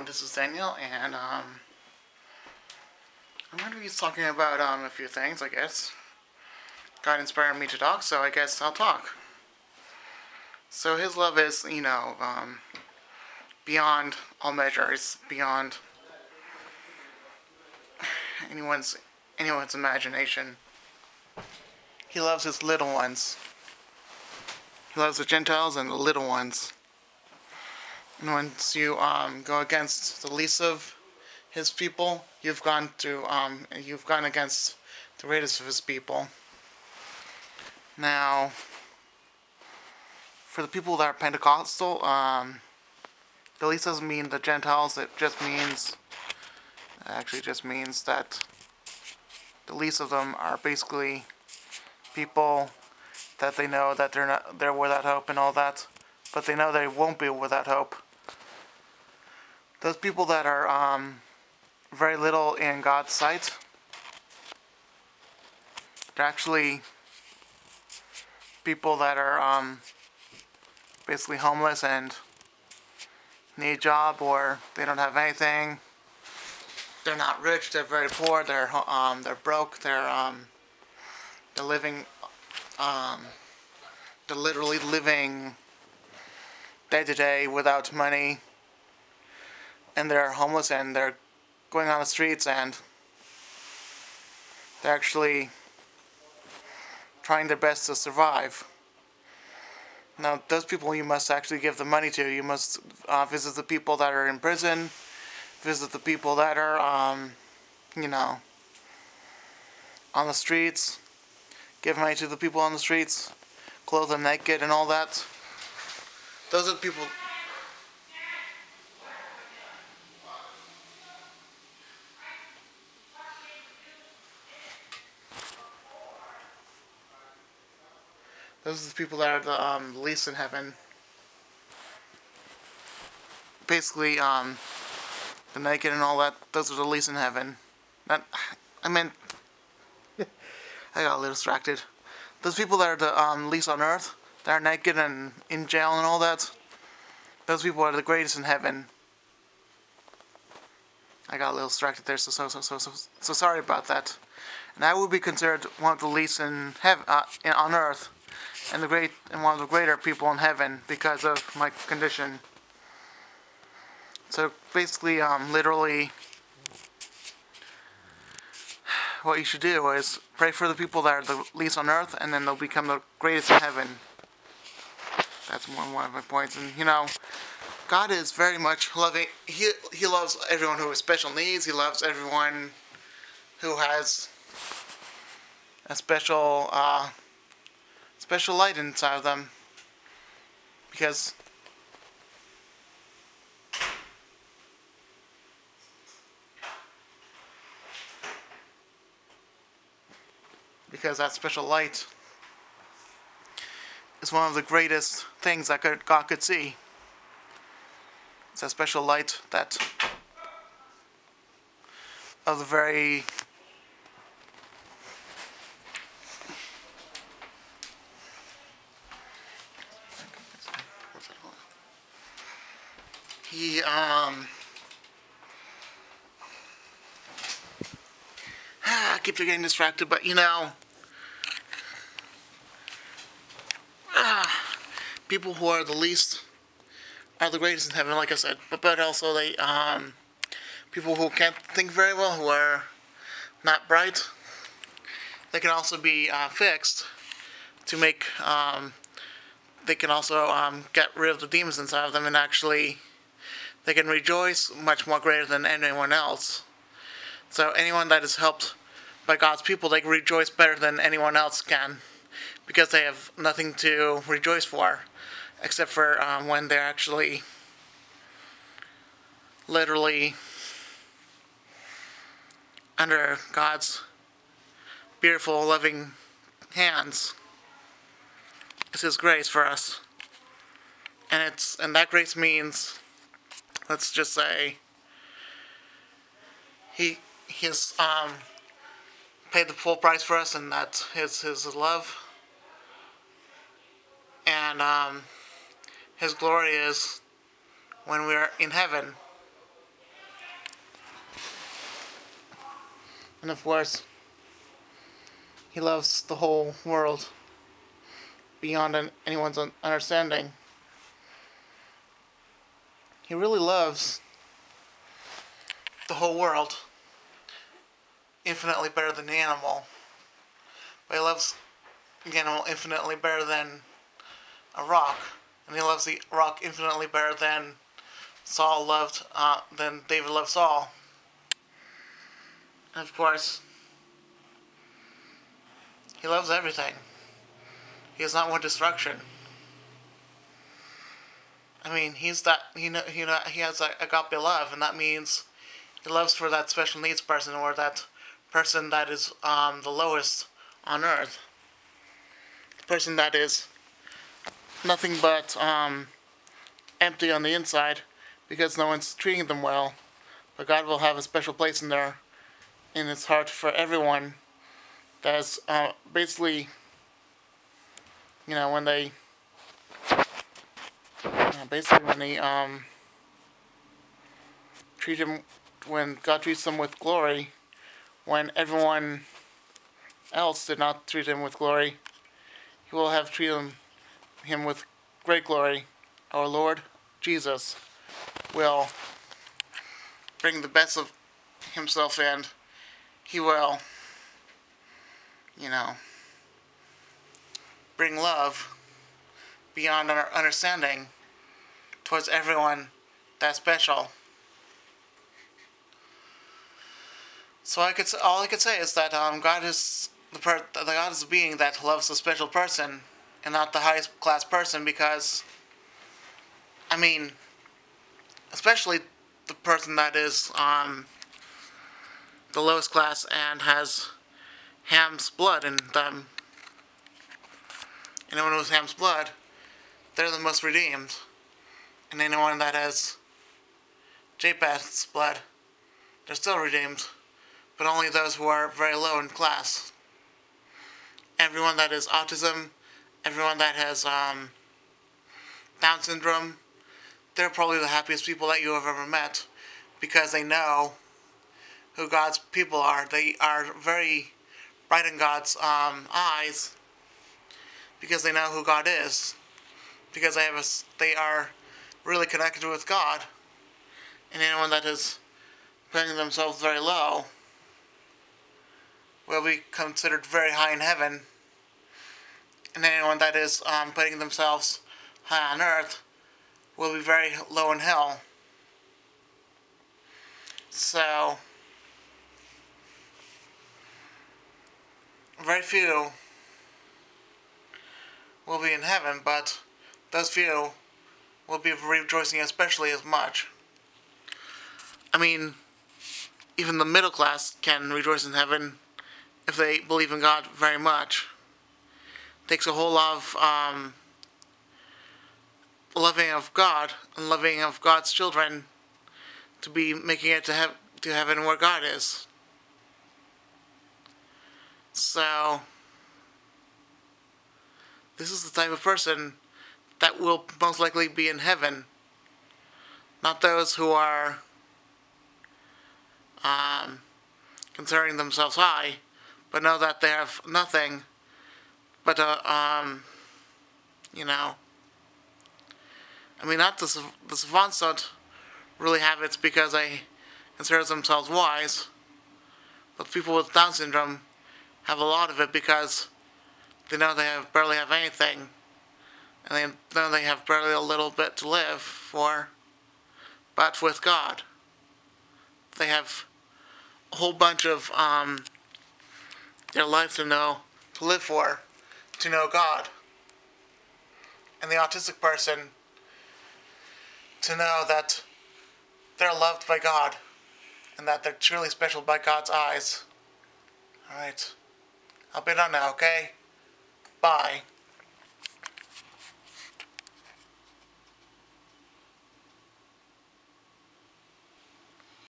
this is Daniel, and I'm going to be talking about a few things, I guess. God inspired me to talk, so I guess I'll talk. So His love is, beyond all measures, beyond anyone's anyone's imagination. He loves His little ones. He loves the Gentiles and the little ones. And once you go against the least of His people, you've gone against the greatest of His people. Now, for the people that are Pentecostal, the least doesn't mean the Gentiles. It just means that the least of them are basically people that they know that they're without hope and all that, but they know they won't be without hope. Those people that are very little in God's sight, they're actually people that are basically homeless and need a job, or they don't have anything. They're not rich. They're very poor. They're broke. They're living. They're literally living day to day without money, and they're homeless and they're going on the streets and they're actually trying their best to survive. Now, those people you must actually give the money to. You must visit the people that are in prison, visit the people that are, on the streets, give money to the people on the streets, clothe them naked and all that. Those are the people. Those are the people that are the least in heaven. Basically, the naked and all that. Those are the least in heaven. I got a little distracted. Those people that are the least on earth, that are naked and in jail and all that. Those people are the greatest in heaven. I got a little distracted there, so sorry about that. And I would be considered one of the least in heaven, on earth, and one of the greater people in heaven because of my condition. So basically, literally, what you should do is pray for the people that are the least on earth, and then they'll become the greatest in heaven. That's one of my points. And God is very much loving. He loves everyone who has special needs. He loves everyone who has a special light inside of them, because that special light is one of the greatest things that God could see. It's a special light that of the very I keep getting distracted, but people who are the least are the greatest in heaven, like I said. But also they people who can't think very well, who are not bright, they can also be fixed to make. They can also get rid of the demons inside of them, and actually they can rejoice much more greater than anyone else. So anyone that is helped by God's people, they can rejoice better than anyone else can, because they have nothing to rejoice for, except for when they're actually literally under God's beautiful, loving hands. It's His grace for us, and that grace means, let's just say, He has paid the full price for us, and that's His love, and His glory is when we are in heaven. And of course, he loves the whole world beyond anyone's understanding. He really loves the whole world infinitely better than the animal. But he loves the animal infinitely better than a rock. And he loves the rock infinitely better than than David loved Saul. And of course, he loves everything. He does not want destruction. I mean, he has agape love, and that means he loves for that special needs person or that person that is the lowest on earth, the person that is nothing but empty on the inside because no one's treating them well. But God will have a special place in His heart for everyone. That's basically, when they basically treat him, when God treats them with glory, when everyone else did not treat him with glory, he will have treated him with great glory. Our Lord Jesus will bring the best of himself, and he will, bring love beyond our understanding towards everyone that's special. So all I could say is that God is God is a being that loves a special person and not the highest class person, because especially the person that is the lowest class and has Ham's blood in them. Anyone who has Ham's blood, they're the most redeemed. And anyone that has Japheth's blood, they're still redeemed. But only those who are very low in class. Everyone that has autism, everyone that has Down syndrome, they're probably the happiest people that you have ever met, because they know who God's people are. They are very bright in God's eyes, because they know who God is, because they are really connected with God. And anyone that is putting themselves very low will be considered very high in heaven, and anyone that is putting themselves high on earth will be very low in hell. So, very few will be in heaven, but those few will be rejoicing especially as much. Even the middle class can rejoice in heaven if they believe in God very much. It takes a whole lot of loving of God and loving of God's children to be making it to heaven where God is. So, this is the type of person that will most likely be in heaven. Not those who are considering themselves high, but know that they have nothing but not the savants don't really have it because they consider themselves wise, but people with Down syndrome have a lot of it because they know they barely have anything, and they know they have barely a little bit to live for. But with God, they have a whole bunch of their life to live for, to know God. And the autistic person to know that they're loved by God and that they're truly special by God's eyes. Alright. I'll be done now, okay? Bye.